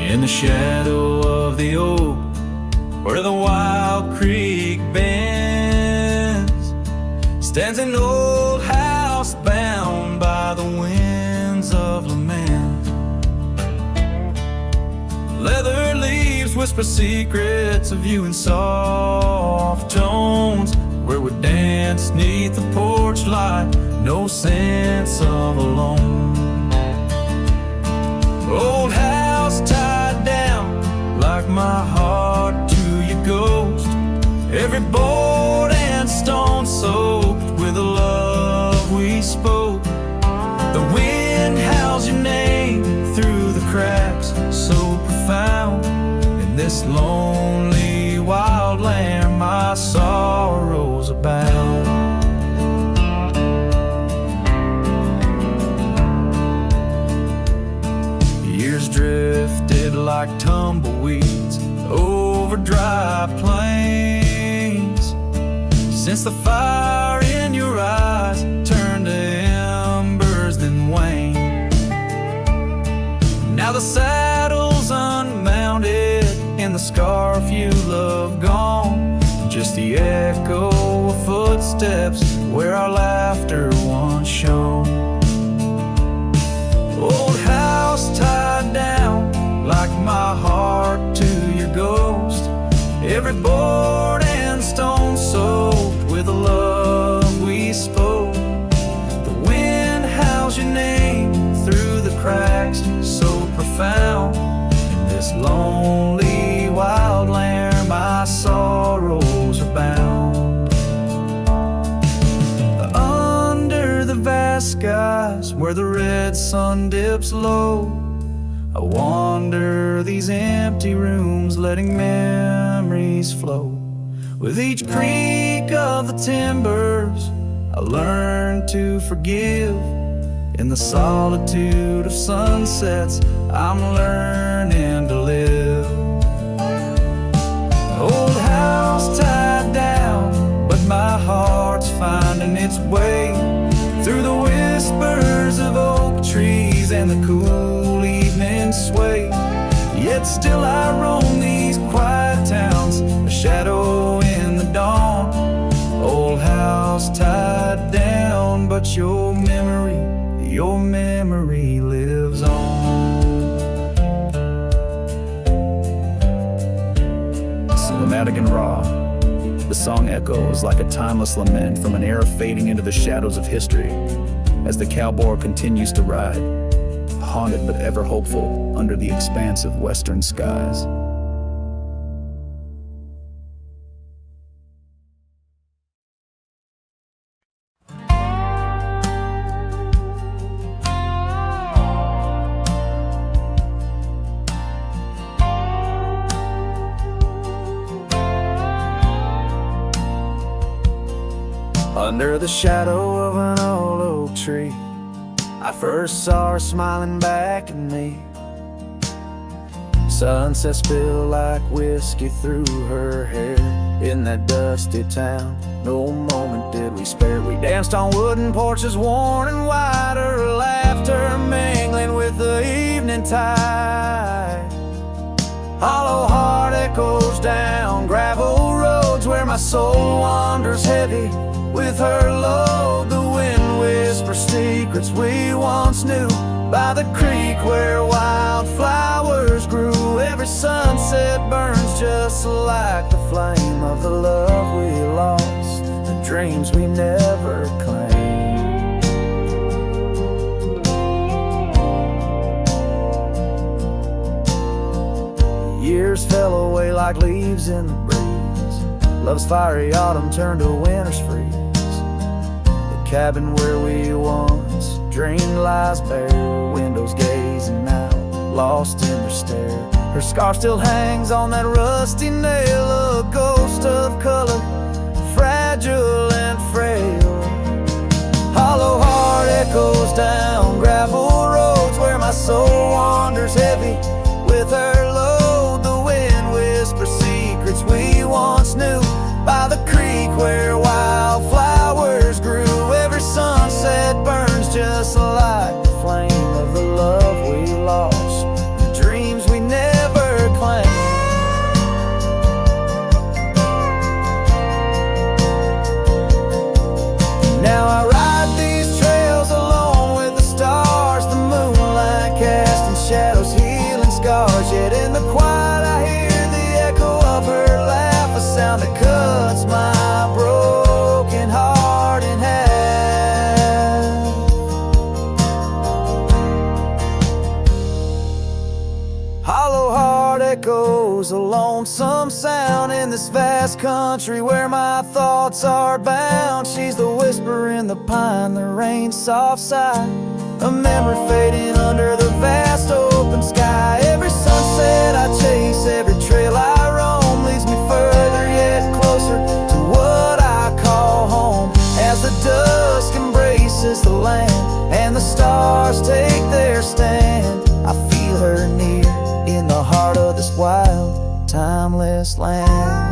In the shadow of the oak, where the wild creek bends, stands an old house bound by the winds of lament. Leather leaves whisper secrets of you in soft tones, where we dance neath the porch light, no sense of alone. Old house tied down like my heart to your ghost, every board and stone soaked with the love we spoke. The wind howls your name through the cracks, so profound. In this lonely wild land my sorrows abound. Years drifted like tumbleweeds over dry plains, since the fire in your eyes turned to embers then waned. Now the saddle's unmounted and the scarf you love gone, just the echo of footsteps where our laughter once shone. Old house tied down like my heart to your ghost, every board and stone soaked with the love we spoke. The wind howls your name through the cracks, so profound. In this lonely wild land my sorrows are bound. Under the vast skies where the red sun dips low, I wander these empty rooms, letting memories flow. With each creak of the timbers I learn to forgive. In the solitude of sunsets I'm learning to live. Old house tied down, but my heart's finding its way through the whispers of oak trees and the cool evening sway. Yet still I roam these quiet towns, a shadow in the dawn. Old house tied down, but your memory lives on. Cinematic and raw, the song echoes like a timeless lament from an era fading into the shadows of history as the cowboy continues to ride, haunted but ever hopeful under the expansive western skies. Under the shadow of an old oak tree, I first saw her smiling back at me. Sunset spilled like whiskey through her hair. In that dusty town, no moment did we spare. We danced on wooden porches worn and wide, her laughter mingling with the evening tide. Hollow heart echoes down gravel roads where my soul wanders heavy with her load. The wind whispers secrets we once knew by the creek where wildflowers grew. Every sunset burns just like the flame of the love we lost, the dreams we never claimed. Years fell away like leaves in the breeze. Love's fiery autumn turned to winter's freeze. The cabin where we once dreamed lies bare, windows gazing out, lost in their stare. Her scarf still hangs on that rusty nail, a ghost of color, fragile and frail. Hollow heart echoes down gravel roads where my soul wanders heavy with her load. The wind whispers secrets we once knew by the creek where wildflowers grew. Every sunset burns just like the flame of the love we lost, the dreams we never stars. Yet in the quiet I hear the echo of her laugh, a sound that cuts my broken heart in half. Hollow heart echoes, a lonesome sound in this vast country where my thoughts are bound. She's the whisper in the pine, the rain's soft sigh, a memory fading under the vast open sky. Every sunset I chase, every trail I roam leads me further yet closer to what I call home. As the dusk embraces the land and the stars take their stand, I feel her near in the heart of this wild, timeless land.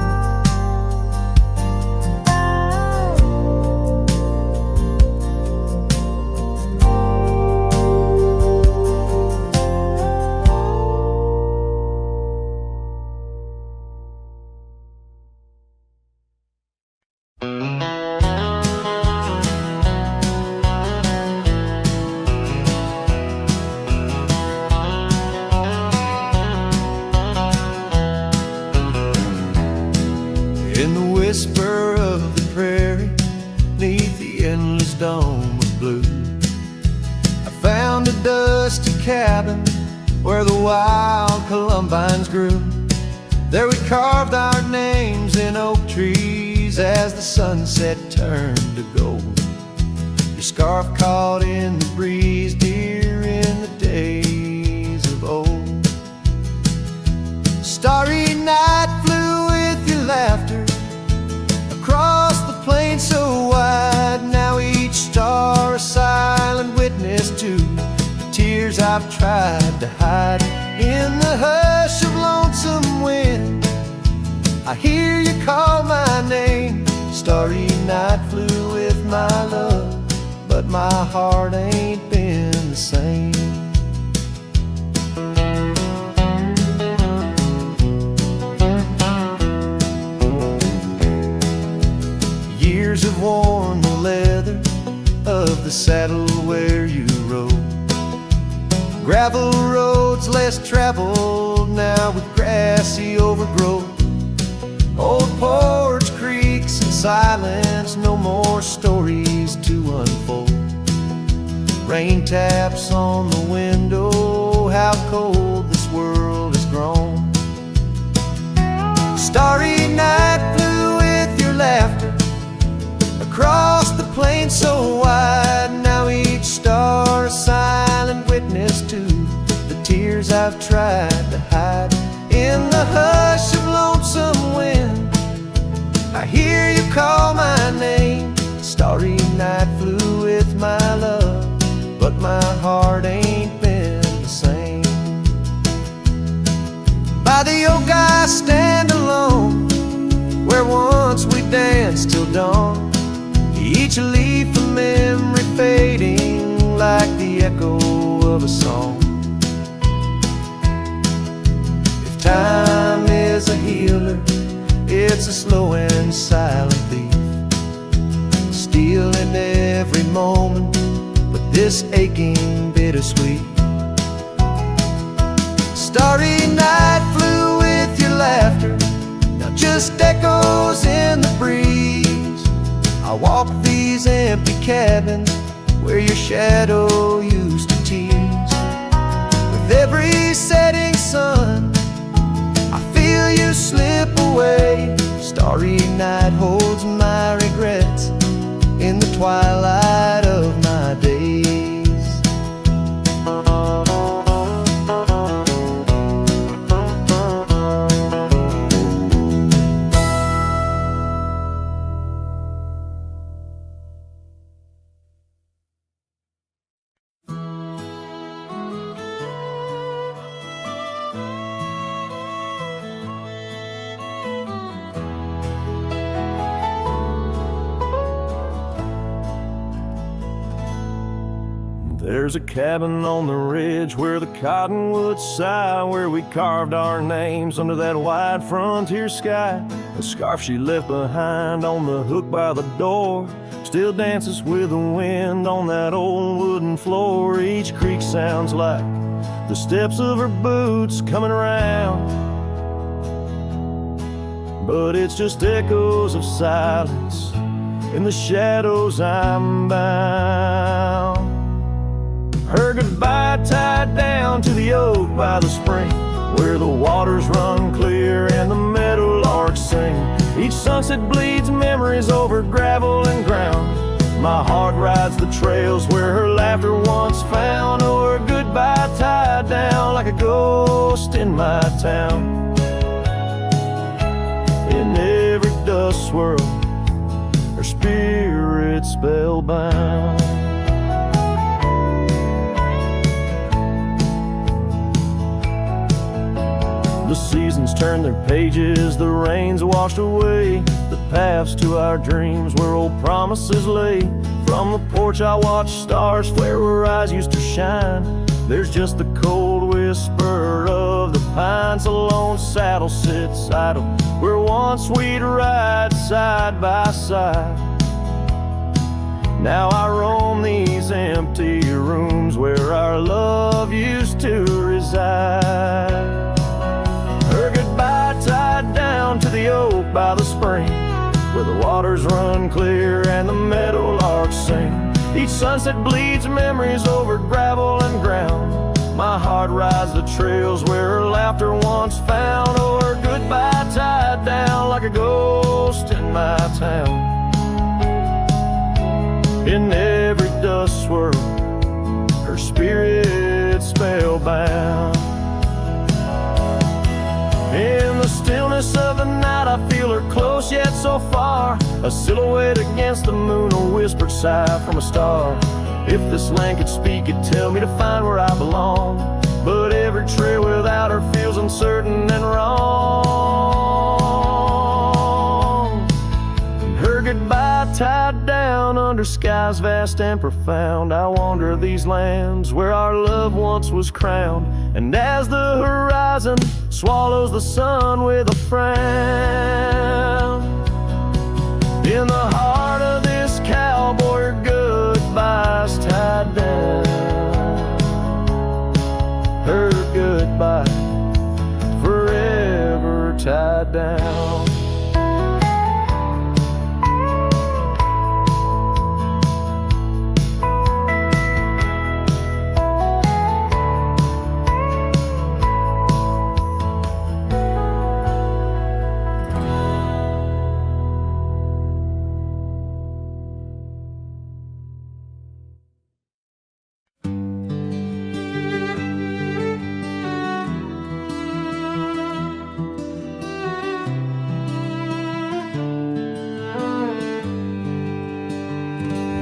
In the whisper of the prairie, neath the endless dome of blue, I found a dusty cabin where the wild columbines grew. There we carved our names in oak trees as the sunset turned to gold. Your scarf caught in the breeze, dear, in the days of old. Starry night flew with your laughter across the plain so wide. Now each star a silent witness to the tears I've tried to hide. In the hush of lonesome wind, I hear you call my name. Starry night flew with my love, but my heart ain't been the same. Years have worn the leather of the saddle where you rode. Gravel roads less traveled now with grassy overgrowth. Old porch creaks and silence, no more stories to unfold. Rain taps on the window, how cold this world has grown. Starry night flew with your laughter across the plain so wide. Now each star a silent witness to the tears I've tried to hide. In the hush of lonesome wind, I hear you call my name. Starry night flew with my love, but my heart ain't been the same. By the oak I stand alone, where once we danced till dawn. Each leaf a memory fading like the echo of a song. If time is a healer, it's a slow and silent thief, stealing every moment, but this aching bittersweet. Starry night flew with your laughter, now just echoes in the breeze. I walk these empty cabins where your shadow used to tease. With every setting sun, I feel you slip away. Starry night holds my regrets in the twilight of my days. There's a cabin on the ridge where the cottonwoods sigh, where we carved our names under that wide frontier sky. The scarf she left behind on the hook by the door still dances with the wind on that old wooden floor. Each creak sounds like the steps of her boots coming around. But it's just echoes of silence, in the shadows I'm bound. Her goodbye tied down to the oak by the spring, where the waters run clear and the meadowlarks sing. Each sunset bleeds memories over gravel and ground. My heart rides the trails where her laughter once found. Oh, her goodbye tied down like a ghost in my town. In every dust swirl, her spirit spellbound. The seasons turn their pages, the rains washed away the paths to our dreams where old promises lay. From the porch I watch stars flare where eyes used to shine. There's just the cold whisper of the pines. A lone saddle sits idle where once we'd ride side by side. Now I roam these empty rooms where our love used to reside. Her goodbye tied down to the oak by the spring, where the waters run clear and the meadowlarks sing. Each sunset bleeds memories over gravel and ground. My heart rides the trails where her laughter once found. Oh, her goodbye tied down like a ghost in my town. In every dust swirl, her spirit spellbound. In the stillness of the night I feel her close yet so far, a silhouette against the moon, a whispered sigh from a star. If this land could speak, it'd tell me to find where I belong. But every trail without her feels uncertain and wrong. And her goodbye tied down under skies vast and profound. I wander these lands where our love once was crowned. And as the horizon swallows the sun with a frown, in the heart of this cowboy, her goodbye's tied down. Her goodbye forever tied down.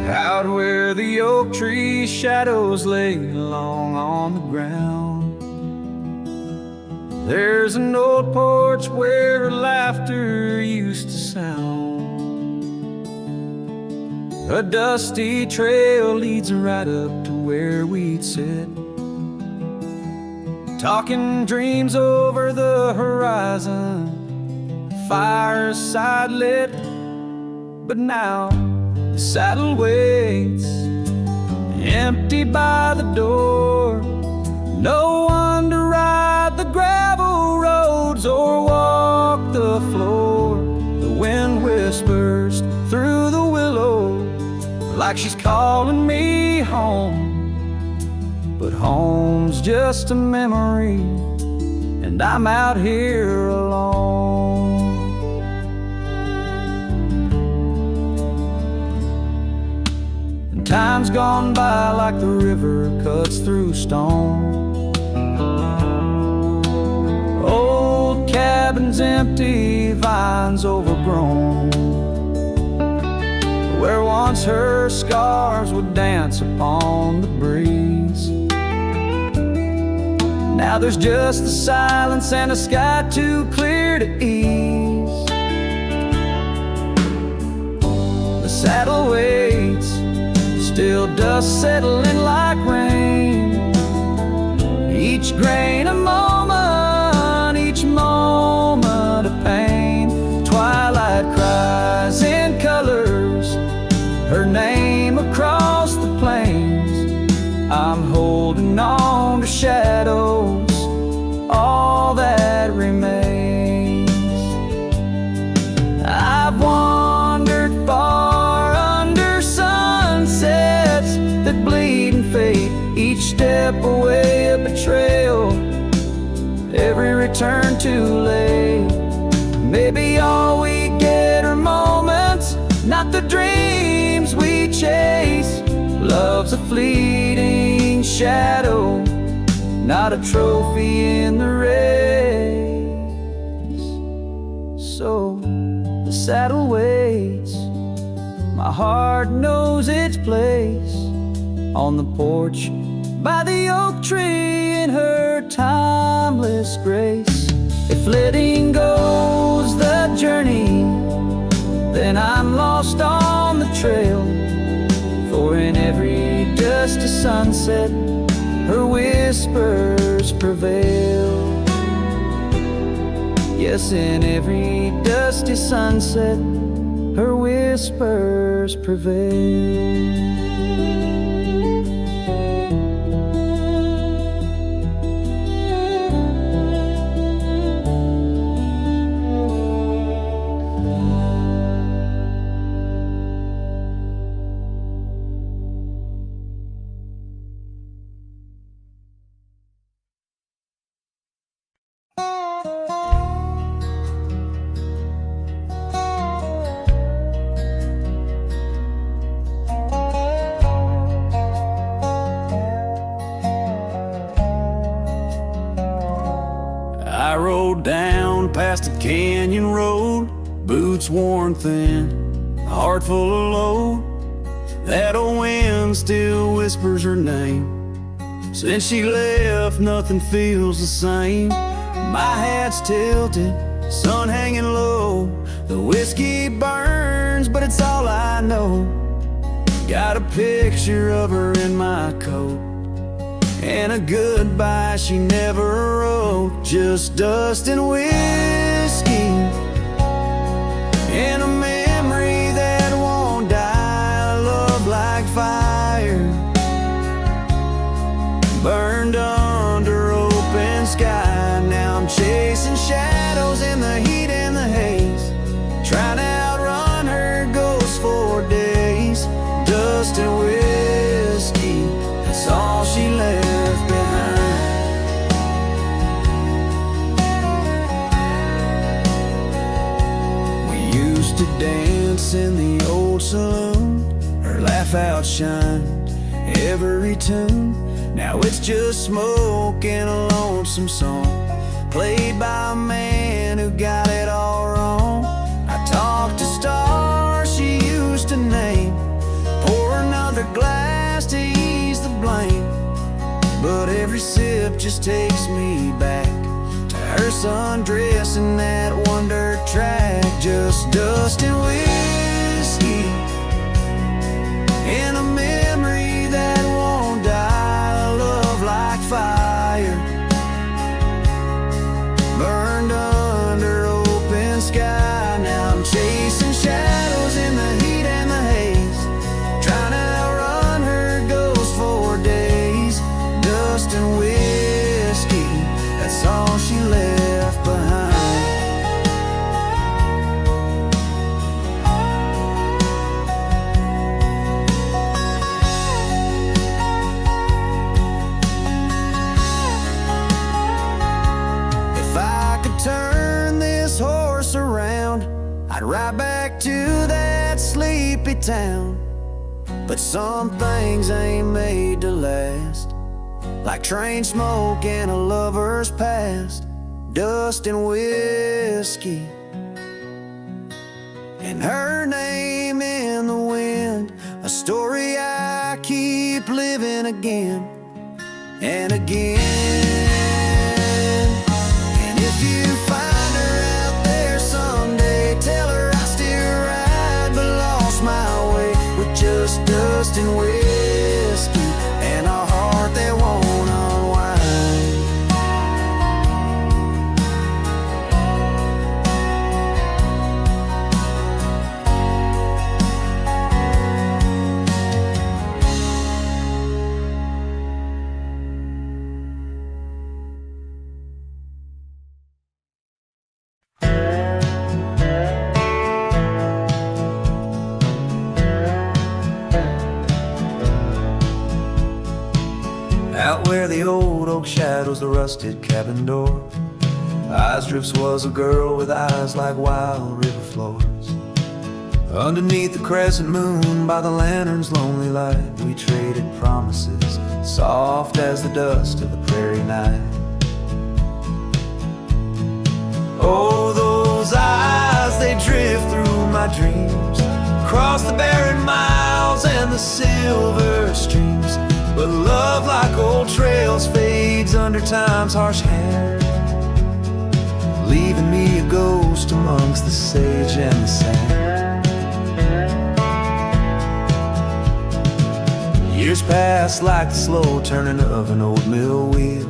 Out where the oak tree shadows lay long on the ground, there's an old porch where her laughter used to sound. A dusty trail leads right up to where we'd sit, talking dreams over the horizon, fireside lit. But now the saddle waits, empty by the door. No one to ride the gravel roads or walk the floor. The wind whispers through the willow like she's calling me home. But home's just a memory, and I'm out here alone. Time's gone by like the river cuts through stone. Old cabins empty, vines overgrown, where once her scars would dance upon the breeze. Now there's just the silence and a sky too clear to ease. The saddle waits, still dust settling like rain. Each grain a moment, each moment a pain. Twilight cries in colors, her name across the plains. I'm holding on to shadows return too late. Maybe all we get are moments, not the dreams we chase. Love's a fleeting shadow, not a trophy in the race. So the saddle waits, my heart knows its place on the porch by the oak tree in her timeless grace. If letting go's the journey, then I'm lost on the trail. For in every dusty sunset, her whispers prevail. Yes, in every dusty sunset, her whispers prevail. I rode down past a canyon road, boots worn thin, a heart full of load. That old wind still whispers her name. Since she left, nothing feels the same. My hat's tilted, sun hanging low. The whiskey burns, but it's all I know. Got a picture of her in my coat, and a goodbye she never wrote. Just dust and whiskey, and a memory that won't die. Love like fire, burned under open sky. Now I'm chasing shadows in the heat and the haze, trying to outrun her ghost for days. Dust and whiskey, that's all she left behind. We used to dance in the old saloon, her laugh outshined every tune. Now it's just smoke and a lonesome song, played by a man who got it all wrong. I talk to stars she used to name, pour another glass to ease the blame. But every sip just takes me back to her sundress in that one dirt track. Just dust and whiskey, and a memory that won't die. Love like fire, burned under open sky. Now I'm chasing shadows in the heat and the haze, trying to outrun her ghost for days. Dust and whiskey, that's all she left behind. If I could turn this horse around, I'd ride back to that sleepy town. But some things ain't made to last, like train smoke and a lover's past. Dust and whiskey, and her name in the wind, a story I keep living again and again. And if you find her out there someday, tell her I still ride but lost my way, with just dust and whiskey and a heart that won't unwind. Out where the old oak shadows the rusted cabin door, Eyes Drifts was a girl with eyes like wild river floors. Underneath the crescent moon, by the lantern's lonely light, we traded promises, soft as the dust of the prairie night. Oh, those eyes, they drift through my dreams, across the barren miles and the silver streams. But love, like old trails, fades under time's harsh hand, leaving me a ghost amongst the sage and the sand. Years pass like the slow turning of an old mill wheel,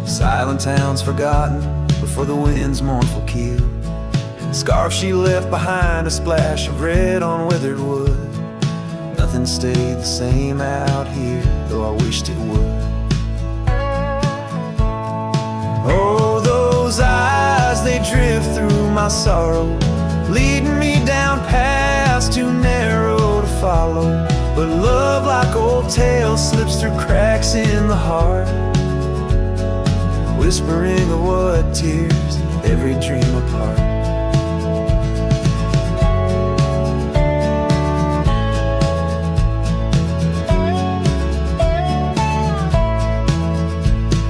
silent towns forgotten before the wind's mournful keel. The scarf she left behind, a splash of red on withered wood. Nothing stayed the same out here, though I wished it would. Oh, those eyes, they drift through my sorrow, leading me down paths too narrow to follow. But love, like old tales, slips through cracks in the heart, whispering of what tears every dream apart.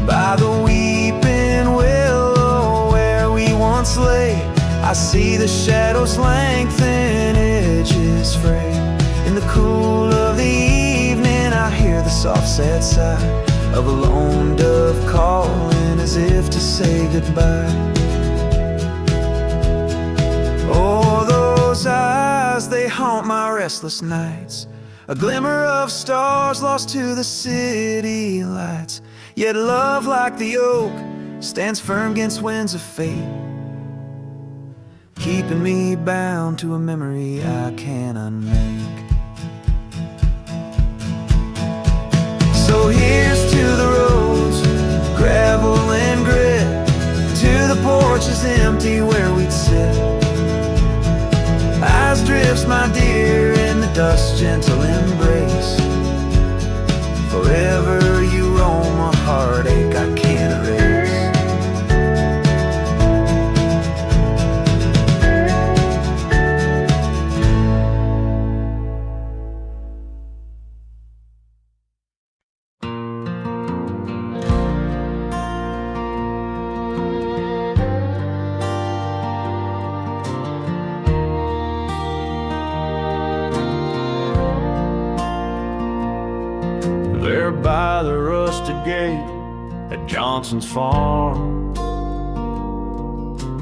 By the weeping willow where we once lay, I see the shadows lengthen, edges fray. In the cool of the evening, I hear the soft sad sigh of a lone dove calling as if to say goodbye. Oh, those eyes, they haunt my restless nights, a glimmer of stars lost to the city lights. Yet love, like the oak, stands firm against winds of fate, keeping me bound to a memory I can't unmake. So here's to the roads, gravel and grit, to the porches empty where we'd sit. Eyes Drifts, my dear, in the dust's gentle embrace. Forever you roam a heartache I can't erase. There by the rusted gate at Johnson's farm,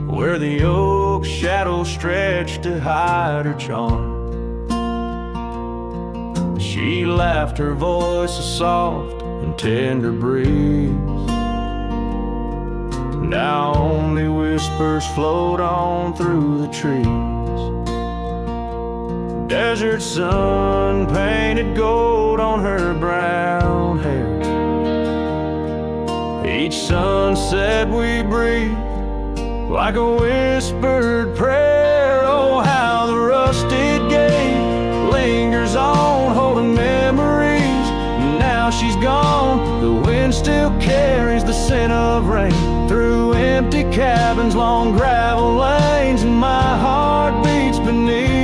where the oak shadows stretched to hide her charm, she laughed, her voice a soft and tender breeze. Now only whispers float on through the trees. Desert sun painted gold on her brown hair. Each sunset we breathe like a whispered prayer. Oh, how the rusted gate lingers on, holding memories. Now she's gone, the wind still carries the scent of rain through empty cabins, long gravel lanes, and my heart beats beneath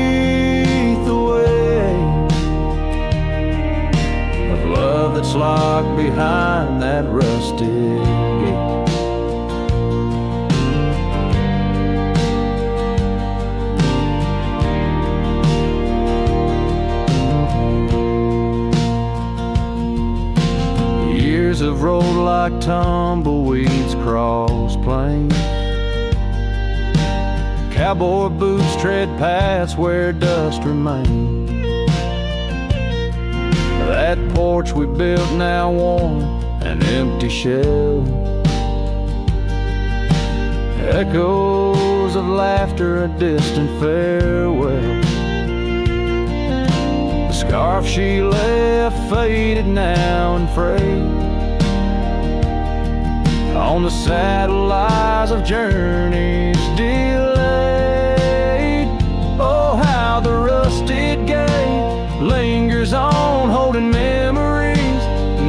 that's locked behind that rusted gate. Years have rolled like tumbleweeds across plains. Cowboy boots tread paths where dust remains. That porch we built now worn, an empty shell. Echoes of laughter, a distant farewell. The scarf she left faded now and frayed. On the saddle lies of journeys delayed. Oh, how the rusted gate lingers on, holding memories.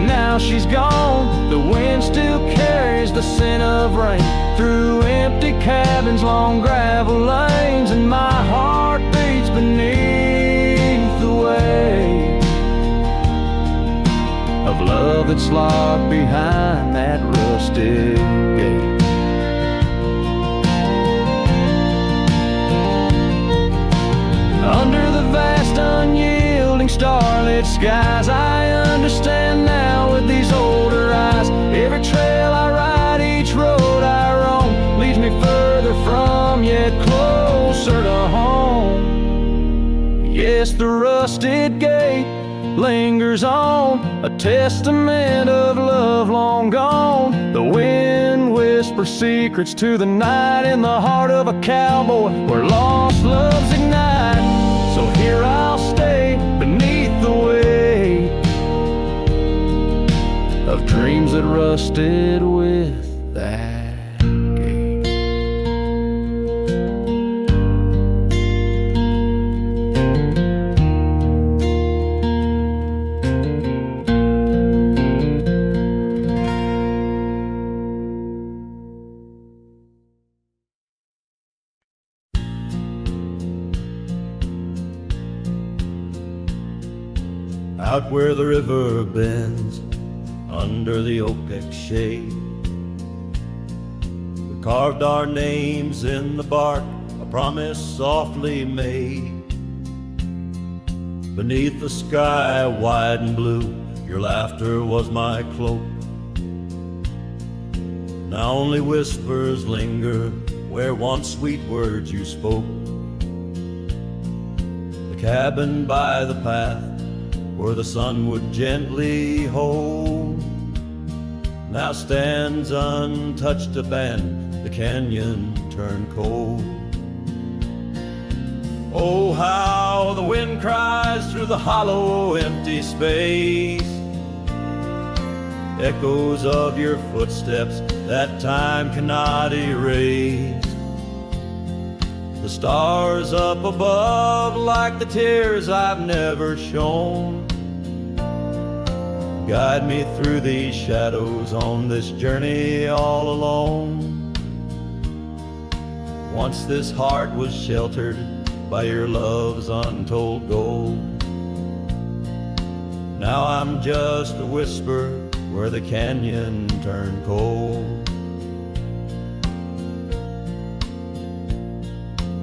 Now she's gone, the wind still carries the scent of rain through empty cabins, long gravel lanes, and my heart beats beneath the weight of love that's locked behind that rusted gate. Under the vast, unyielding, starlit skies, I understand now with these older eyes. Every trail I ride, each road I roam, leads me further from, yet closer to home. Yes, the rusted gate lingers on, a testament of love long gone. The wind whispers secrets to the night in the heart of a cowboy where lost loves ignite. So here I'll stay beneath the weight of dreams that rusted with that gate. Out where the river bends, under the oak shade, we carved our names in the bark, a promise softly made. Beneath the sky wide and blue, your laughter was my cloak. Now only whispers linger where once sweet words you spoke. The cabin by the path where the sun would gently hold now stands untouched abandoned, the canyon turned cold. Oh, how the wind cries through the hollow empty space, echoes of your footsteps that time cannot erase. The stars up above like the tears I've never shown, guide me through these shadows on this journey all alone. Once this heart was sheltered by your love's untold gold, now I'm just a whisper where the canyon turned cold.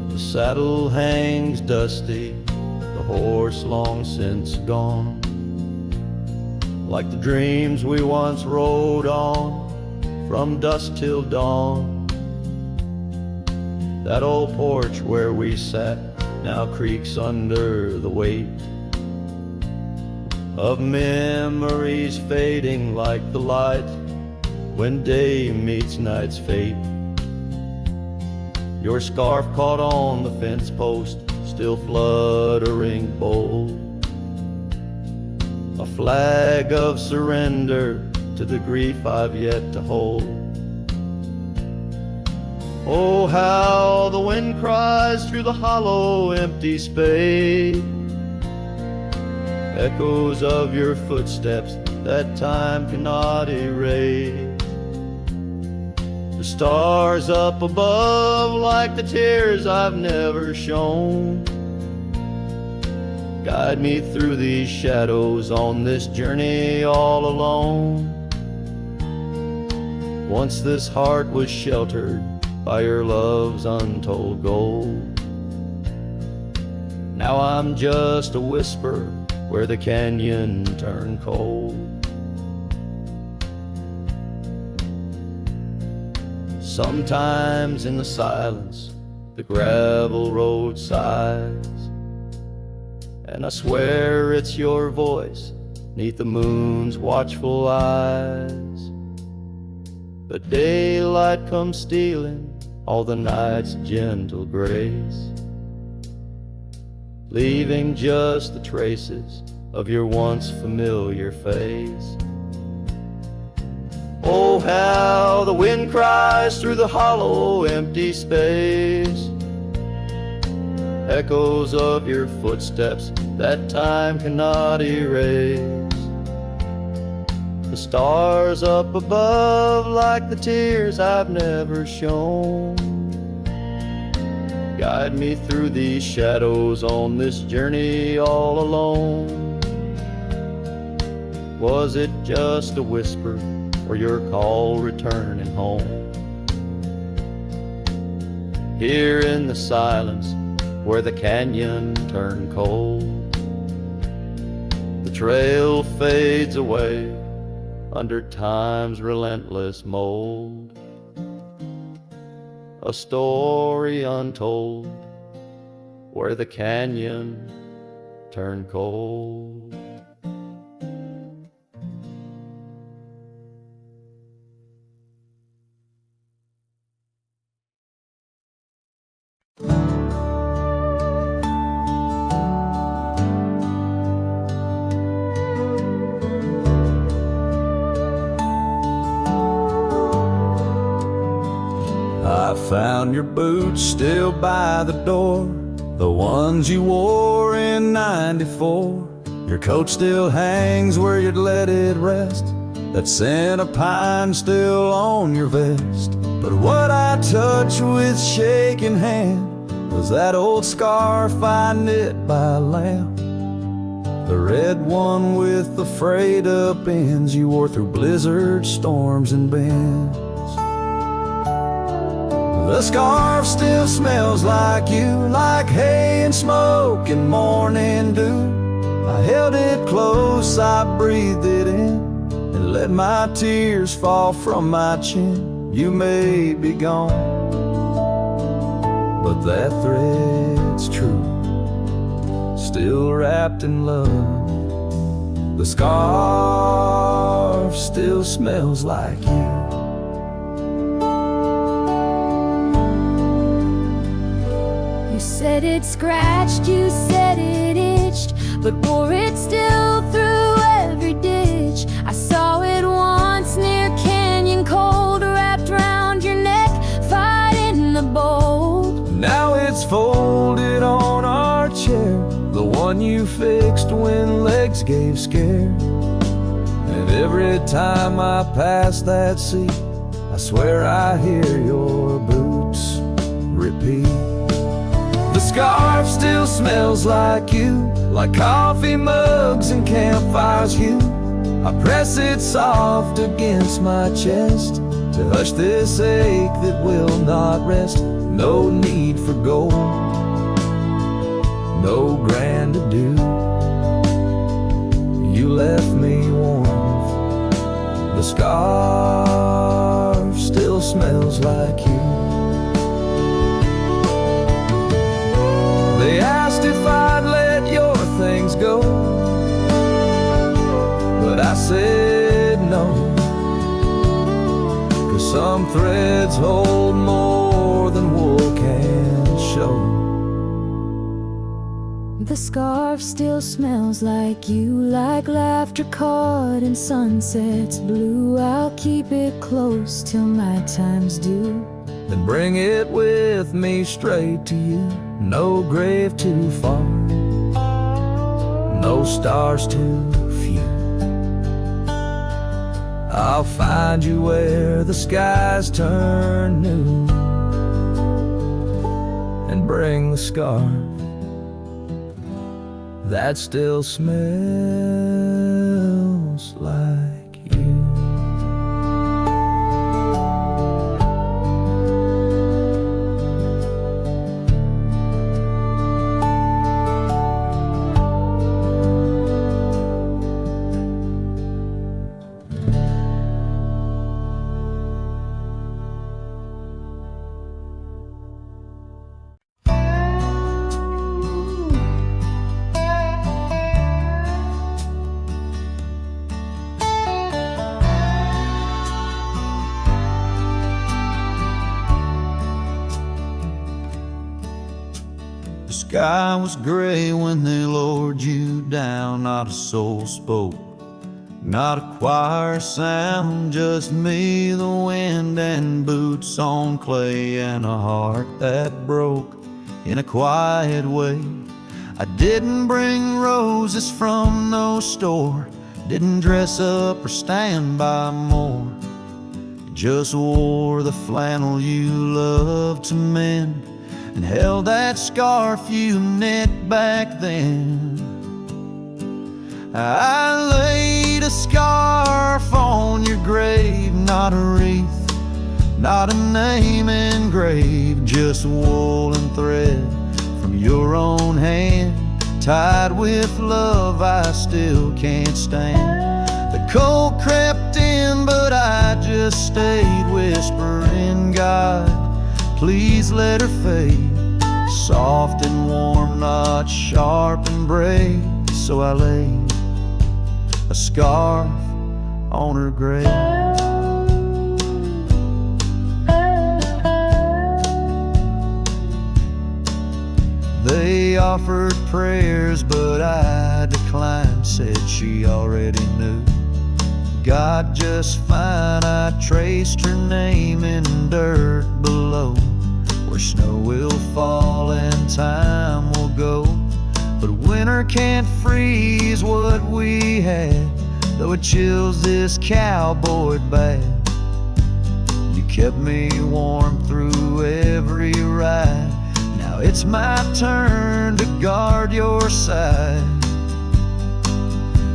The saddle hangs dusty, the horse long since gone, like the dreams we once rode on from dusk till dawn. That old porch where we sat now creaks under the weight of memories fading like the light when day meets night's fate. Your scarf caught on the fence post, still fluttering bold, a flag of surrender to the grief I've yet to hold. Oh, how the wind cries through the hollow empty space, echoes of your footsteps that time cannot erase. The stars up above like the tears I've never shown, guide me through these shadows on this journey all alone. Once this heart was sheltered by your love's untold gold, now I'm just a whisper where the canyon turned cold. Sometimes in the silence the gravel road sighs, and I swear it's your voice 'neath the moon's watchful eyes. But daylight comes stealing all the night's gentle grace, leaving just the traces of your once familiar face. Oh, how the wind cries through the hollow empty space, echoes of your footsteps that time cannot erase. The stars up above like the tears I've never shown. Guide me through these shadows on this journey all alone. Was it just a whisper or your call returning home? Here in the silence where the canyon turned cold, the trail fades away under time's relentless mold. A story untold where the canyon turned cold. I found your boots still by the door, the ones you wore in '94. Your coat still hangs where you'd let it rest, that scent of pine still on your vest. But what I touched with shaking hand was that old scarf I knit by lamp, the red one with the frayed up ends you wore through blizzards, storms, and bends. The scarf still smells like you, like hay and smoke and morning dew. I held it close, I breathed it in, and let my tears fall from my chin. You may be gone, but that thread's true, still wrapped in love. The scarf still smells like you. You said it scratched, you said it itched, but wore it still through every ditch. I saw it once near Canyon Cold, wrapped round your neck, fighting the bold. Now it's folded on our chair, the one you fixed when legs gave scare. And every time I pass that seat, I swear I hear your boots repeat. The scarf still smells like you, like coffee mugs and campfires hue. I press it soft against my chest to hush this ache that will not rest. No need for gold, no grand ado. You left me warm, the scarf still smells like you. They asked if I'd let your things go, but I said no, 'cause some threads hold more than wool can show. The scarf still smells like you, like laughter caught in sunsets blue. I'll keep it close till my time's due, Then bring it with me straight to you. No grave too far, no stars too few. I'll find you where the skies turn new, and bring the scarf that still smells like you. The sky was gray when they lowered you down. Not a soul spoke, not a choir sound, just me, the wind, and boots on clay, and a heart that broke in a quiet way. I didn't bring roses from no store, Didn't dress up or stand by more, just wore the flannel you loved to mend, and held that scarf you knit back then. I laid a scarf on your grave, not a wreath, not a name engraved, just wool and thread from your own hand, tied with love I still can't stand. The cold crept in, but I just stayed, whispering, God, please let her fade. Soft and warm, not sharp and brave. So I laid a scarf on her grave. They offered prayers, but I declined, said she already knew. God just fine, I traced her name in dirt below, where snow will fall and time will go. But winter can't freeze what we had, though it chills this cowboy bad. You kept me warm through every ride, now it's my turn to guard your side.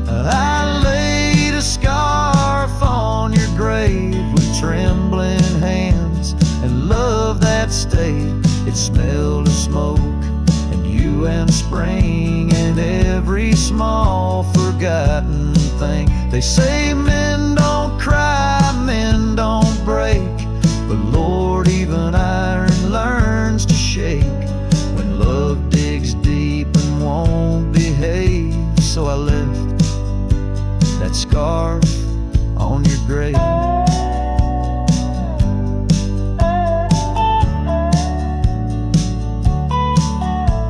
I laid a scarf on your grave with trembling hands, and love that stayed. It smelled of smoke and you and spring and every small forgotten thing. They say men don't cry, men don't break, but Lord, even iron learns to shake when love digs deep and won't behave. So I left that scarf on your grave.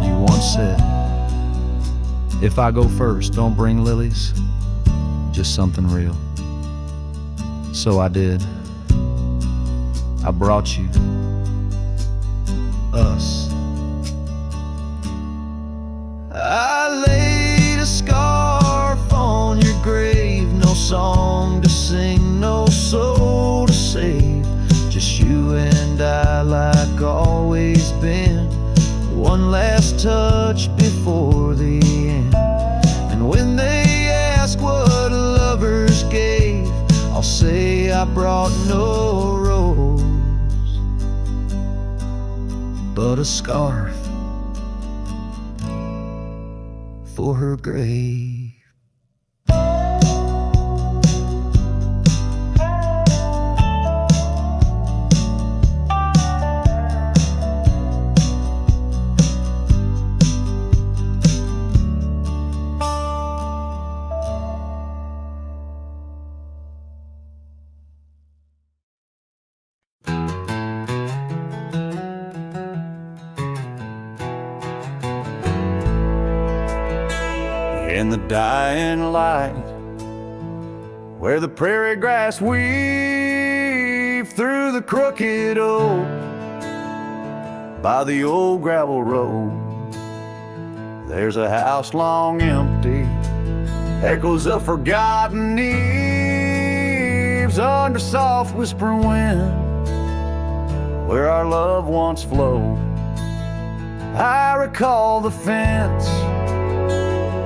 You once said, if I go first, don't bring lilies, just something real. So I did. I brought you us. I laid a scarf on your grave, no song to sing, no soul to save, just you and I like always been. One last touch before the end. And when they ask what lovers gave, I'll say I brought no rose, but a scarf for her grave. In the dying light, where the prairie grass weave through the crooked oak, by the old gravel road, there's a house long empty, echoes of forgotten eves under soft whispering wind, where our love once flowed. I recall the fence,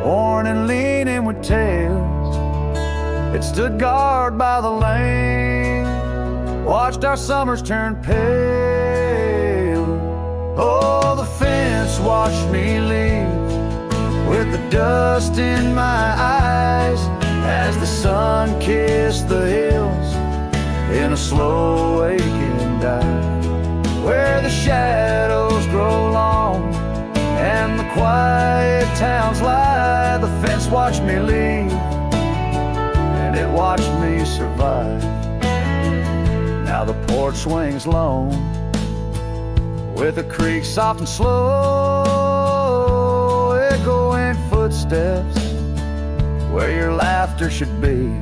worn and leaning with tails. It stood guard by the lane, watched our summers turn pale. Oh, the fence watched me leave with the dust in my eyes as the sun kissed the hills in a slow aching dive, where the shadows grow long and the quiet towns lie. The fence watched me leave, and it watched me survive. Now the porch swings lone, with a creak soft and slow, echoing footsteps where your laughter should be.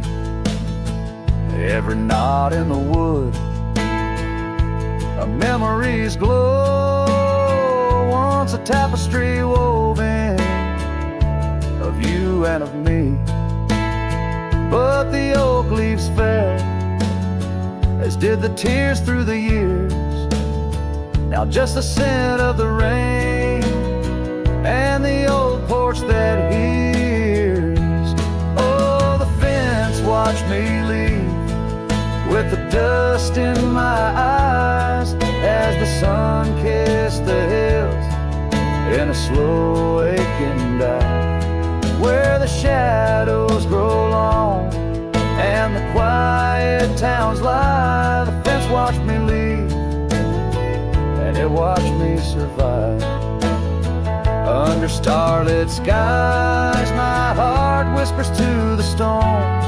Every knot in the wood, a memory's glow, once a tapestry woven of you and of me. as did the tears through the years. Now just the scent of the rain and the old porch that hears. Oh, the fence watched me leave with the dust in my eyes as the sun kissed the hills in a slow aching dive, where the shadows grow long and the quiet towns lie. The fence watched me leave and it watched me survive. Under starlit skies my heart whispers to the stones,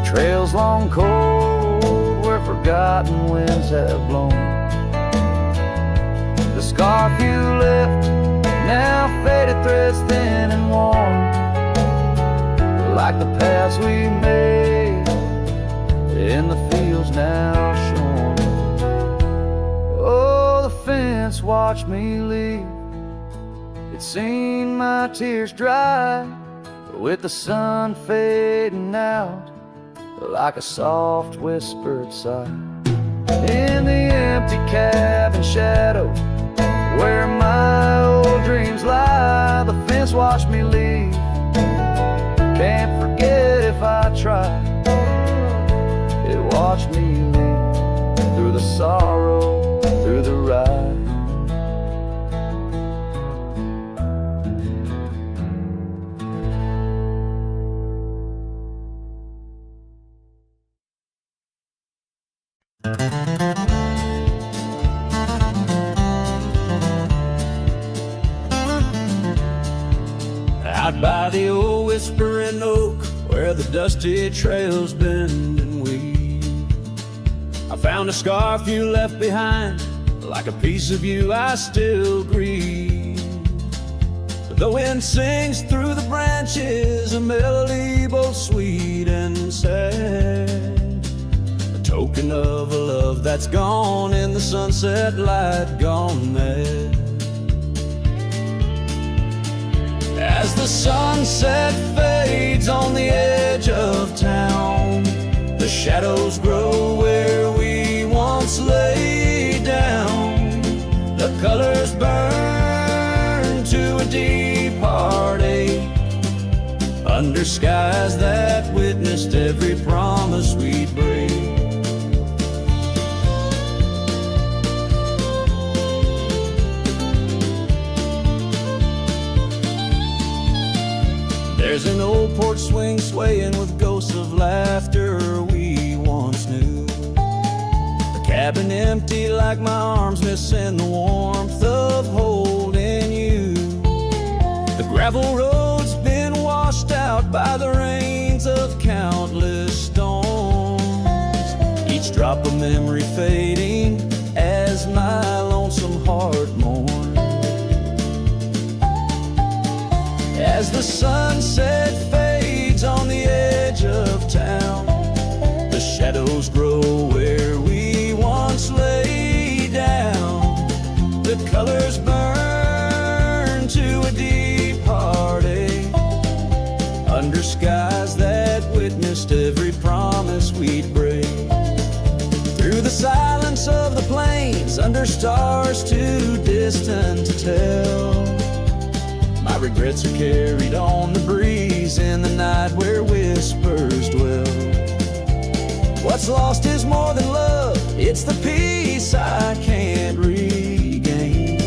trails long cold where forgotten winds have blown. The scarf you left, now faded threads thin and worn, like the paths we made in the fields now shorn. Oh, the fence watched me leave, it's seen my tears dry, with the sun fading out like a soft whispered sigh. In the empty cabin shadow where my old dreams lie, the fence watched me leave, can't forget if I try. It watched me leave through the sorrow, through the ride. Out by the old whispering oak, where the dusty trails bend and weave, I found a scarf you left behind, like a piece of you I still grieve. But the wind sings through the branches a melody both sweet and sad, a token of a love that's gone in the sunset light, gone mad. As the sunset fades on the edge of town, the shadows grow where we once lay down. The colors burn to a deep heartache, under skies that witnessed every promise we'd break. There's an old porch swing swaying with ghosts of laughter we once knew. The cabin empty like my arms missing the warmth of holding you. The gravel road's been washed out by the rains of countless storms, each drop of memory fading as my lonesome heart mourns. As the sunset fades on the edge of town, the shadows grow where we once lay down. The colors burn to a deep heartache, under skies that witnessed every promise we'd break. Through the silence of the plains, under stars too distant to tell, my regrets are carried on the breeze in the night where whispers dwell. What's lost is more than love, it's the peace I can't regain.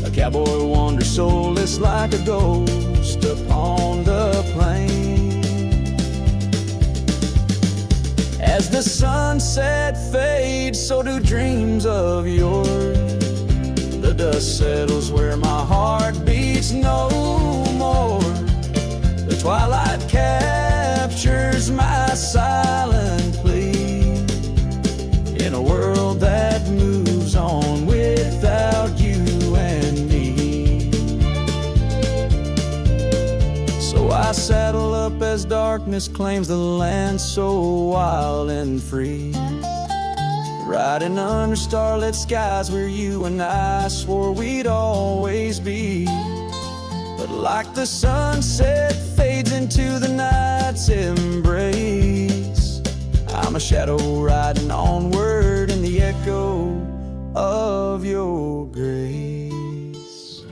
A cowboy wanders soulless like a ghost upon the plain. As the sunset fades, so do dreams of yours. The dust settles where my heart beats no more. The twilight captures my silent plea, in a world that moves on without you and me. So I saddle up as darkness claims the land so wild and free, riding under starlit skies where you and I swore we'd always be. But like the sunset fades into the night's embrace, I'm a shadow riding onward in the echo of your grace.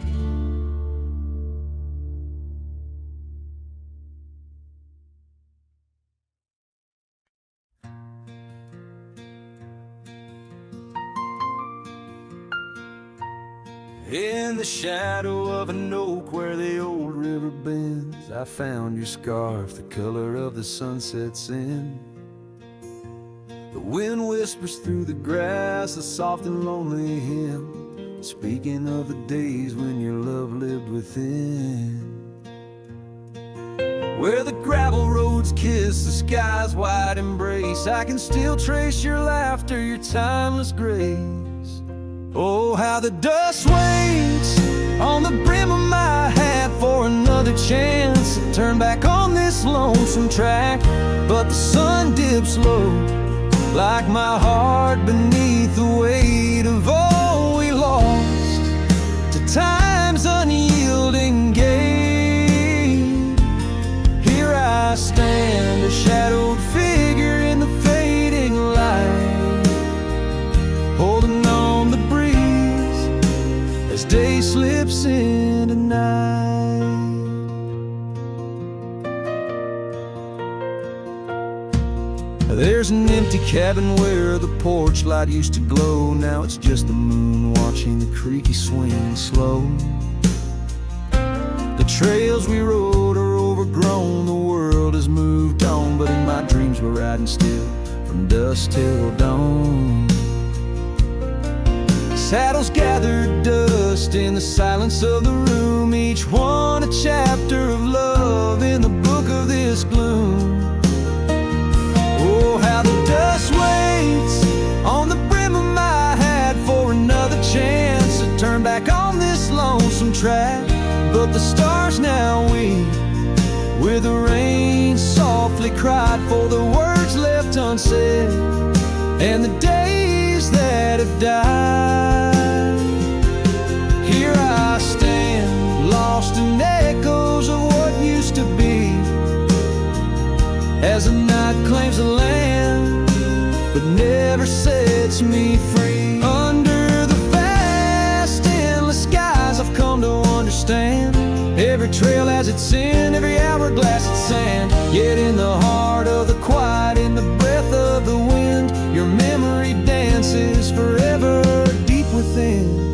In the shadow of an oak where the old river bends, I found your scarf, the color of the sunset's in. The wind whispers through the grass, a soft and lonely hymn, speaking of the days when your love lived within. Where the gravel roads kiss the sky's wide embrace, I can still trace your laughter, your timeless grace. Oh, how the dust waits on the brim of my hat for another chance to turn back on this lonesome track. But the sun dips low, like my heart beneath the weight of all we lost to time's unyielding game. Here I stand, a shadowed figure in the fading light, holding on the breeze as day slips into night. There's an empty cabin where the porch light used to glow. Now it's just the moon watching the creaky swing slow. The trails we rode are overgrown, the world has moved on, but in my dreams we're riding still from dusk till dawn. Saddles gathered dust in the silence of the room, each one a chapter of love in the book of this gloom. Oh, how the dust waits on the brim of my hat for another chance to turn back on this lonesome track. But the stars now weep where the rain softly cried for the words left unsaid and the days that have died. Here I stand, lost in echoes of what used to be, as the night claims the land, but never sets me free. Under the vast, endless skies I've come to understand, every trail has its sin, every hourglass its sand. Yet in the heart of the quiet, in the breath of the wind, your memory dances forever deep within.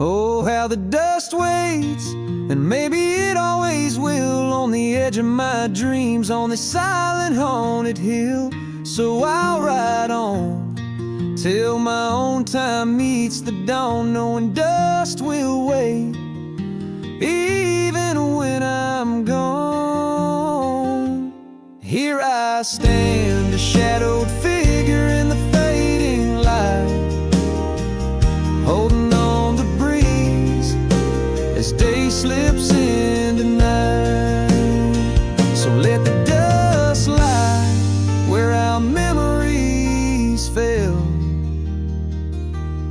Oh, how the dust waits, and maybe it always will, on the edge of my dreams, on this silent haunted hill. So I'll ride on till my own time meets the dawn, knowing dust will wait even when I'm gone. Here I stand, a shadowed figure in the fading light, holding on the breeze as day slips into night. So let the dust lie where our memories fell,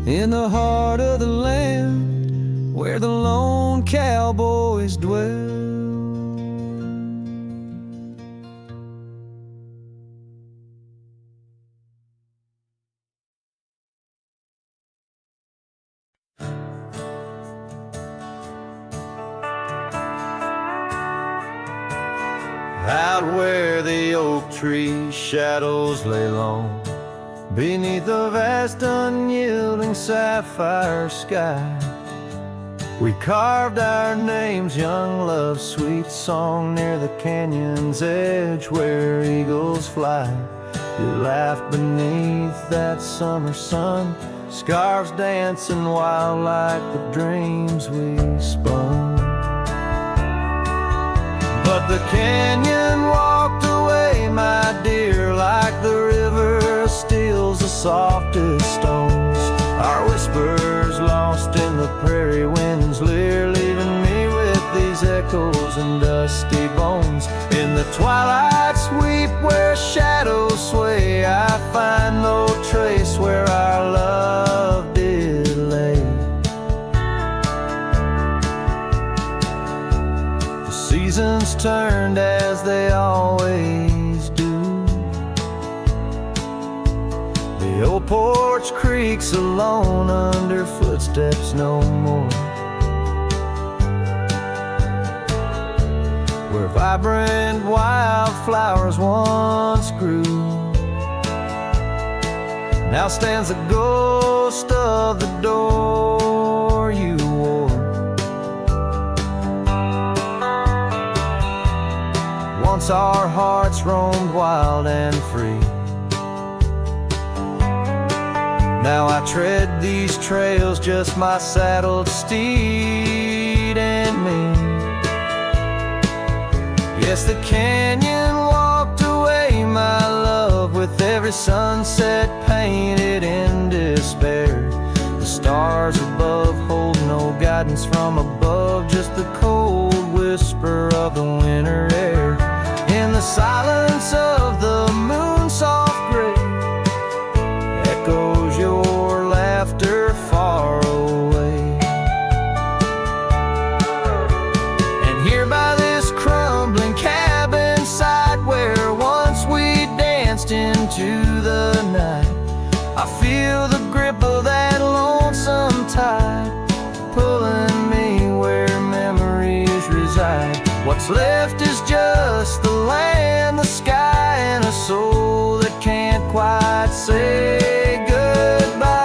in the heart of the land where the lone cowboys dwell. Out where the oak tree shadows lay long, beneath the vast unyielding sapphire sky, we carved our names, young love's sweet song, near the canyon's edge where eagles fly. You laughed beneath that summer sun, scarves dancing wild like the dreams we spun. But the canyon walked away, my dear, like the river steals the softest stones. Our whispers lost in the prairie wind's leer, leaving me with these echoes and dusty bones. In the twilight sweep where shadows sway, I find no trace where our love did lay. The seasons turned The old porch creaks alone under footsteps no more, where vibrant wildflowers once grew. Now stands the ghost of the door you wore. Once our hearts roamed wild and free. Now I tread these trails, just my saddled steed and me. Yes, the canyon walked away, my love, with every sunset painted in despair. The stars above hold no guidance from above, just the cold whisper of the winter air. In the silence of the moon's soft gray, echoes your laughter far away. And here by this crumbling cabin site, where once we danced into the night, I feel the grip of that lonesome tide, pulling me where memories reside. What's left is just the land, the sky, and a soul that can't quite say goodbye.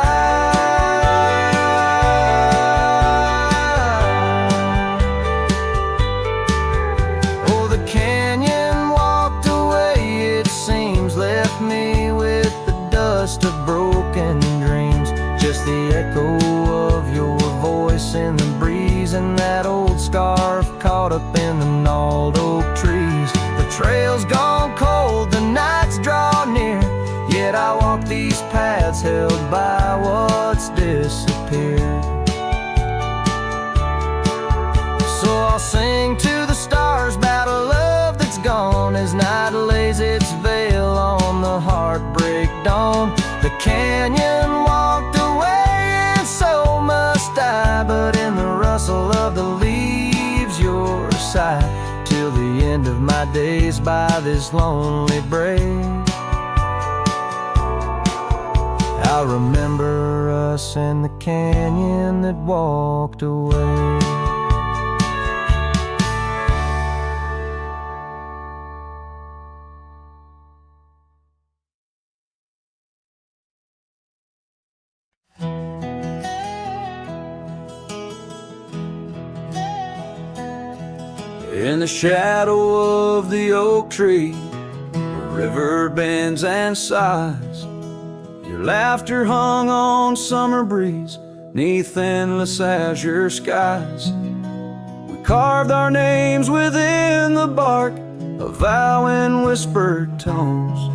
Oh, the canyon walked away, it seems, left me with the dust of broken dreams. Just the echo of your voice in the breeze, and that old scarf caught up in the gnarled oak trees. The trail's gone cold, the nights draw near, yet I walk these paths held by what's disappeared. So I'll sing to the stars about a love that's gone, as night lays its veil on the heartbreak dawn. The canyon walked away, and so must I, but in the rustle of the leaves, your sight, till the end of my days by this lonely break. I'll remember us and the canyon that walked away. In the shadow of the oak tree, the river bends and sighs. Your laughter hung on summer breeze, 'neath endless azure skies. We carved our names within the bark, a vow in whispered tones.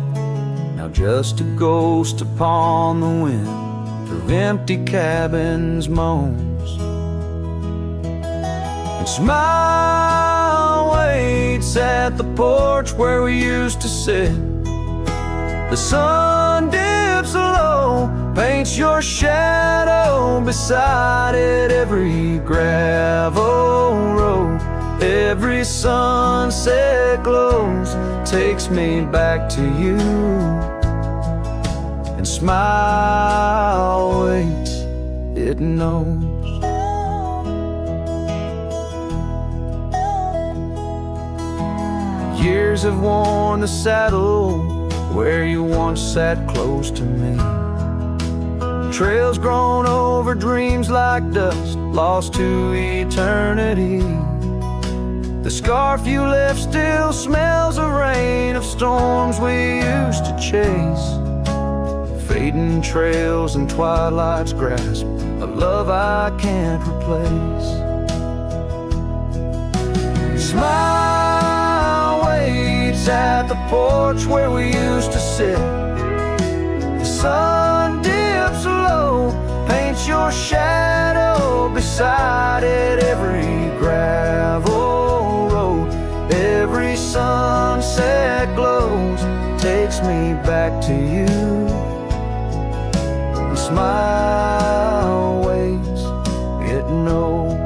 Now just a ghost upon the wind, through empty cabins moans. And smile waits at the porch where we used to sit. The sun dips low, paints your shadow beside it. Every gravel road, every sunset glows, takes me back to you. And smile waits, it knows. Years have worn the saddle where you once sat close to me. Trails grown over dreams like dust, lost to eternity. The scarf you left still smells of rain, of storms we used to chase. Fading trails and twilight's grasp, a love I can't replace. Smile waits at the porch where we used to sit. The sun dips low, paints your shadow beside it. Every gravel road, every sunset glows, takes me back to you. And smile waits, it knows.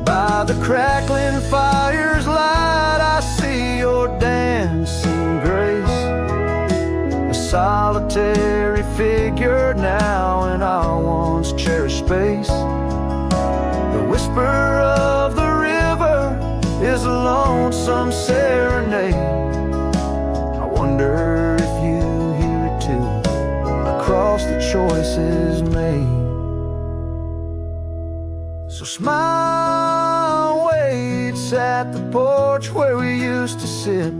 By the crackling fire's light, I see your dancing grace. A solitary figure now in our once cherished space. The whisper of the river is a lonesome serenade. I wonder if you hear it too, across the choices made. So smile waits at the porch where we used to sit.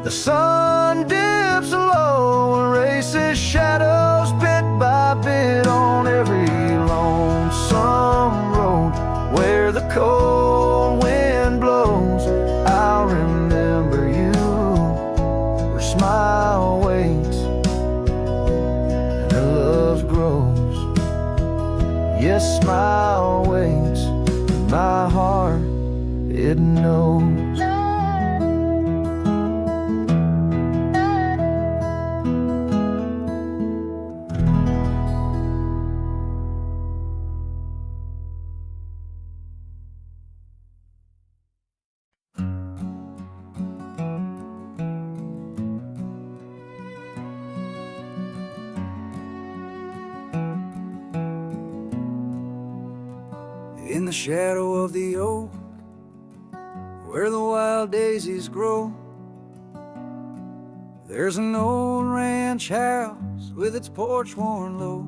The sun dips low, erases shadows bit by bit on every lonesome road where the cold wind blows. I'll remember you where smile waits and her love grows. Yes, smile waits, and my heart, it knows. In the shadow of the oak, where the wild daisies grow, there's an old ranch house with its porch worn low.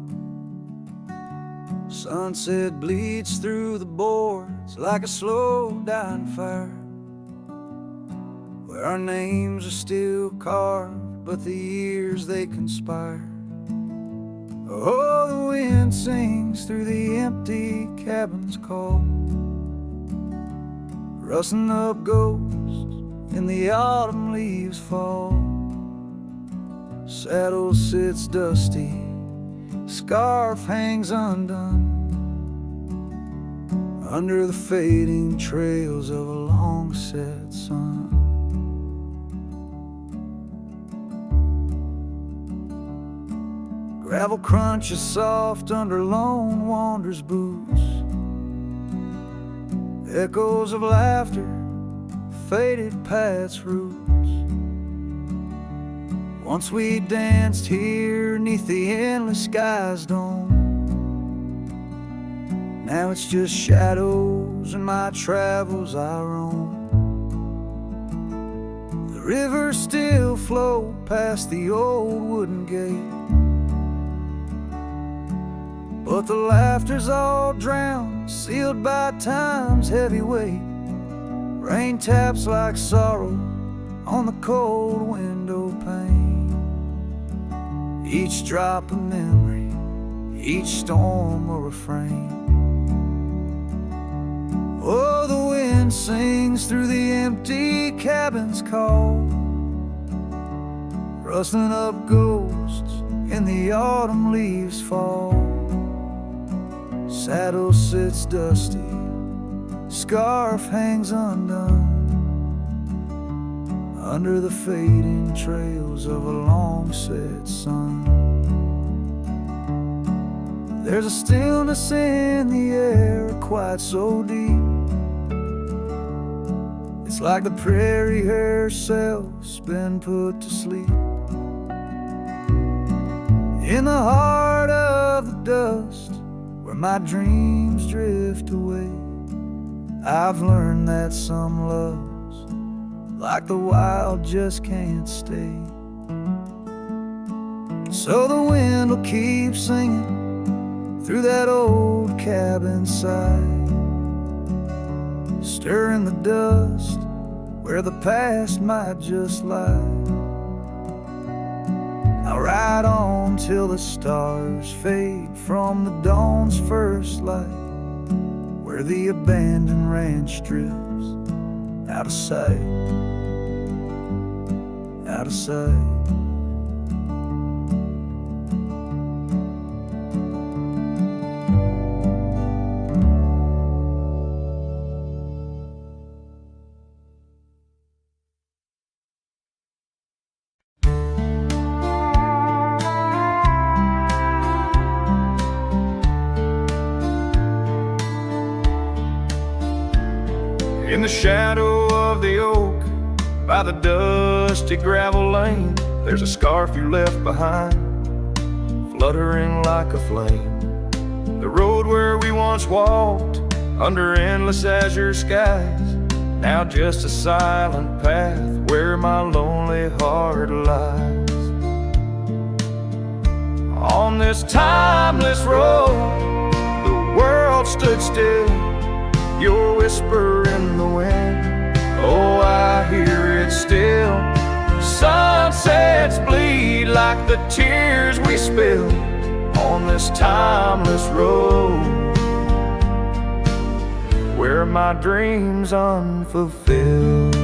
Sunset bleeds through the boards like a slow dying fire, where our names are still carved, but the years they conspire. Oh, the wind sings through the empty cabin's call, rustling up ghosts in the autumn leaves fall. Saddle sits dusty, scarf hangs undone, under the fading trails of a long set sun. Gravel crunches soft under lone wanderer's boots, echoes of laughter faded past roots. Once we danced here neath the endless sky's dome, now it's just shadows and my travels I roam. The rivers still flow past the old wooden gate, but the laughter's all drowned, sealed by time's heavy weight. Rain taps like sorrow on the cold window pane, each drop a memory, each storm a refrain. Oh, the wind sings through the empty cabin's call, rustling up ghosts in the autumn leaves fall. Saddle sits dusty, scarf hangs undone, under the fading trails of a long set sun. There's a stillness in the air, quite so deep, it's like the prairie herself's been put to sleep. In the heart of the dust, where my dreams drift away, I've learned that some loves, like the wild, just can't stay. So the wind will keep singing through that old cabin side, stirring the dust where the past might just lie. I'll ride on till the stars fade from the dawn's first light, where the abandoned ranch drifts out of sight, out of sight. In the shadow of the oak, by the dusty gravel lane, There's a scarf you left behind, fluttering like a flame. The road where we once walked, under endless azure skies, now just a silent path where my lonely heart lies. On this timeless road, the world stood still, your whisper in the wind, oh, I hear it still. Sunsets bleed like the tears we spill on this timeless road, where my dreams unfulfilled.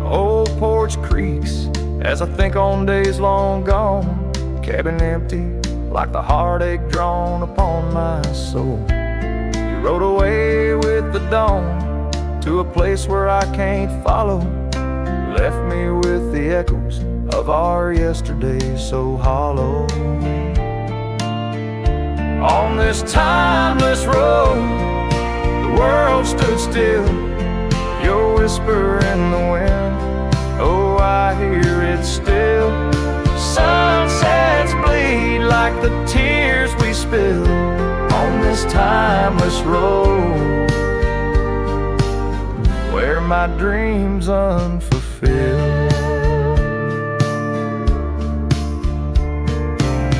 Old porch creaks as I think on days long gone, cabin empty like the heartache drawn upon my soul. You rode away with the dawn to a place where I can't follow, left me with the echoes of our yesterdays so hollow. On this timeless road, the world stood still, your whisper in the wind, oh, I hear it still. Sunsets bleed like the tears we spill on this timeless road, where my dreams unfulfilled.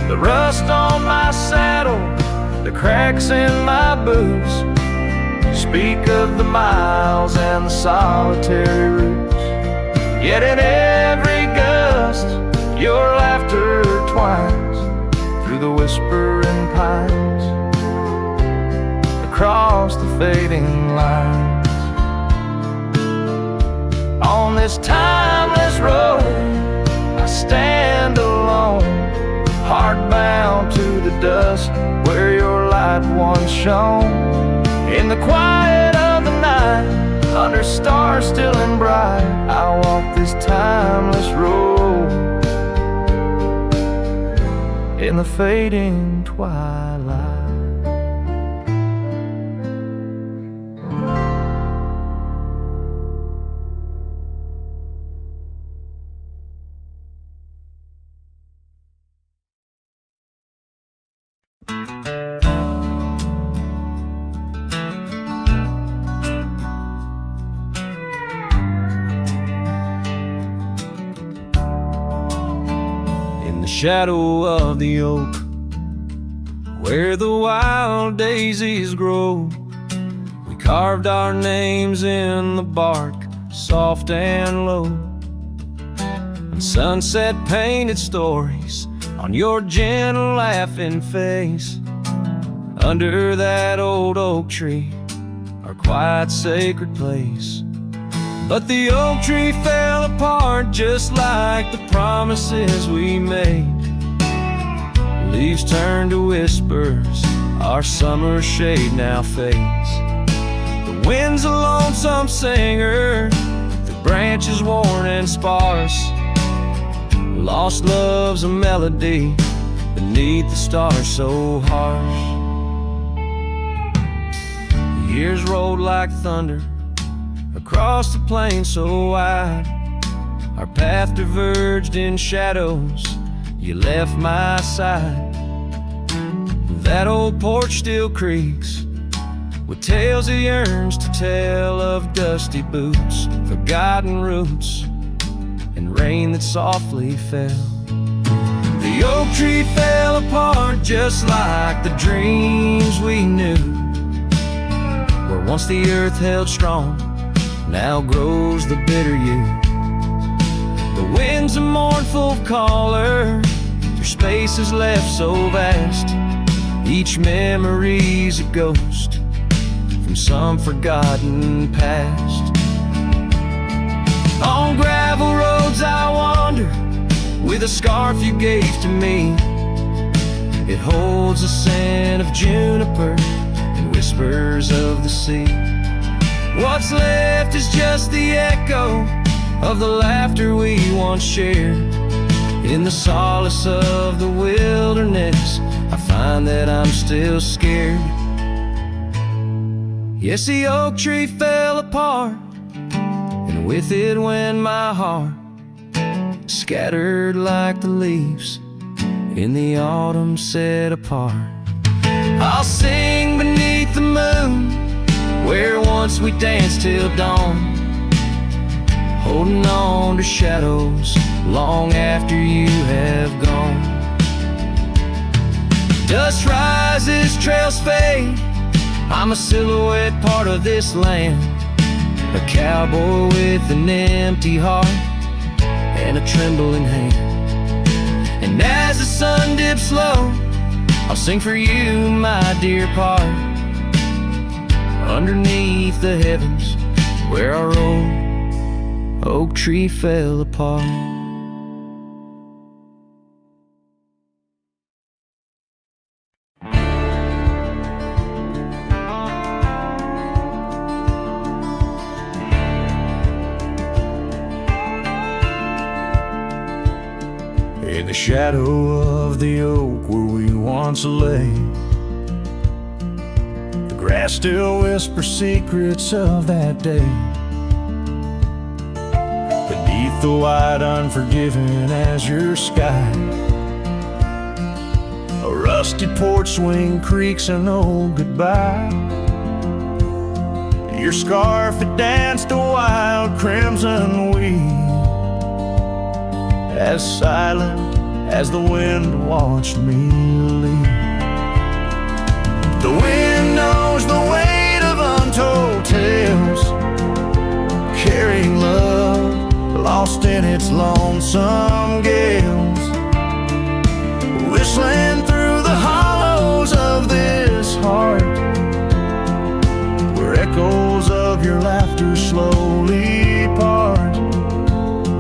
The rust on my saddle, the cracks in my boots, speak of the miles and the solitary routes. Yet in every gust, your laughter twines through the whispering pines, across the fading lines. On this timeless road, I stand alone, heart bound to the dust where your light once shone. In the quiet of the night, under stars still and bright, I walk this timeless road in the fading twilight. Shadow of the oak, where the wild daisies grow, we carved our names in the bark, soft and low. And sunset painted stories on your gentle laughing face. Under that old oak tree, our quiet sacred place. But the oak tree fell apart just like the promises we made. Leaves turn to whispers, our summer shade now fades. The wind's a lonesome singer, the branches worn and sparse. Lost love's a melody beneath the stars so harsh. The years rolled like thunder across the plain so wide. Our path diverged in shadows, you left my side. That old porch still creaks with tales he yearns to tell, of dusty boots, forgotten roots, and rain that softly fell. The oak tree fell apart just like the dreams we knew, where once the earth held strong, now grows the bitter yew. The wind's a mournful caller through spaces left so vast. Each memory's a ghost from some forgotten past. On gravel roads I wander with a scarf you gave to me. It holds a scent of juniper and whispers of the sea. What's left is just the echo of the laughter we once shared. In the solace of the wilderness, I find that I'm still scared. Yes, the oak tree fell apart, and with it went my heart, scattered like the leaves in the autumn set apart. I'll sing beneath the moon, where once we danced till dawn, holding on to shadows long after you have gone. Dust rises, trails fade, I'm a silhouette, part of this land, a cowboy with an empty heart and a trembling hand. And as the sun dips low, I'll sing for you, my dear part, underneath the heavens where our old oak tree fell apart. In the shadow of the oak where we once lay, the grass still whispers secrets of that day. Beneath the white unforgiving azure sky, a rusty porch swing creaks an old goodbye. Your scarf, it danced a wild crimson weave, as silent as the wind watched me leave. The wind knows the weight of untold tales, carrying love lost in its lonesome gales, whistling through the hollows of this heart, where echoes of your laughter slowly part.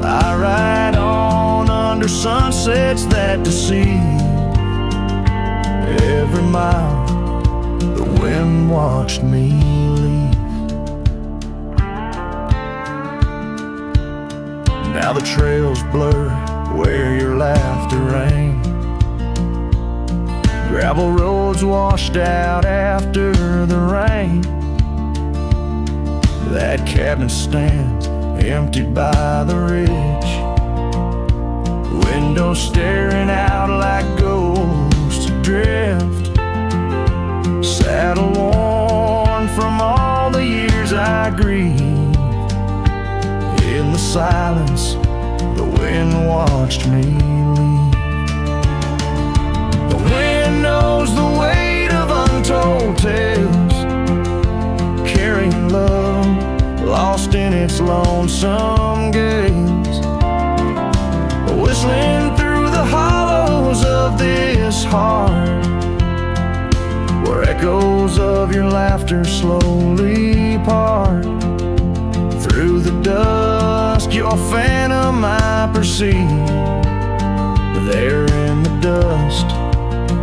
I ride on under sunsets that deceive. Every mile the wind watched me leave. Now the trails blur where your laughter rang, gravel roads washed out after the rain. That cabin stands emptied by the ridge, windows staring out like ghosts adrift, saddle worn from all the years I grieved. In the silence, the wind watched me leave. The wind knows the weight of untold tales, carrying love lost in its lonesome gaze, whistling through the hollows of this heart, where echoes of your laughter slowly part. Through the dusk, your phantom I perceive. There in the dust,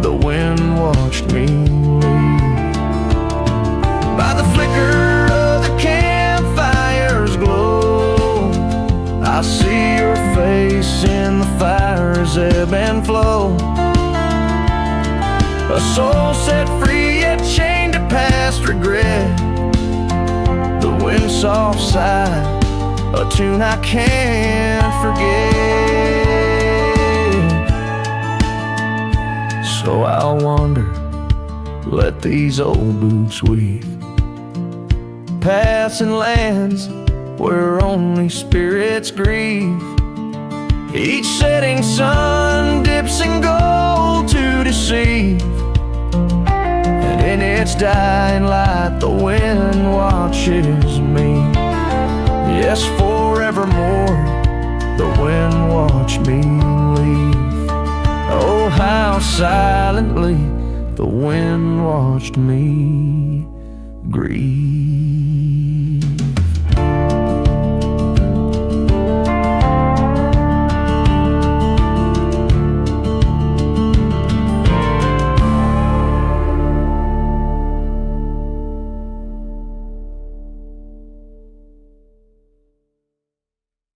the wind watched me leave. By the flicker of the campfire's glow, I see your face in the fire's ebb and flow. A soul set free yet chained to past regret, the wind's soft sigh, a tune I can't forget. So I'll wander, let these old boots weave, passing lands where only spirits grieve. Each setting sun dips in gold to deceive, and in its dying light the wind watches me. Yes, forevermore the wind watched me leave. Oh, how silently the wind watched me grieve.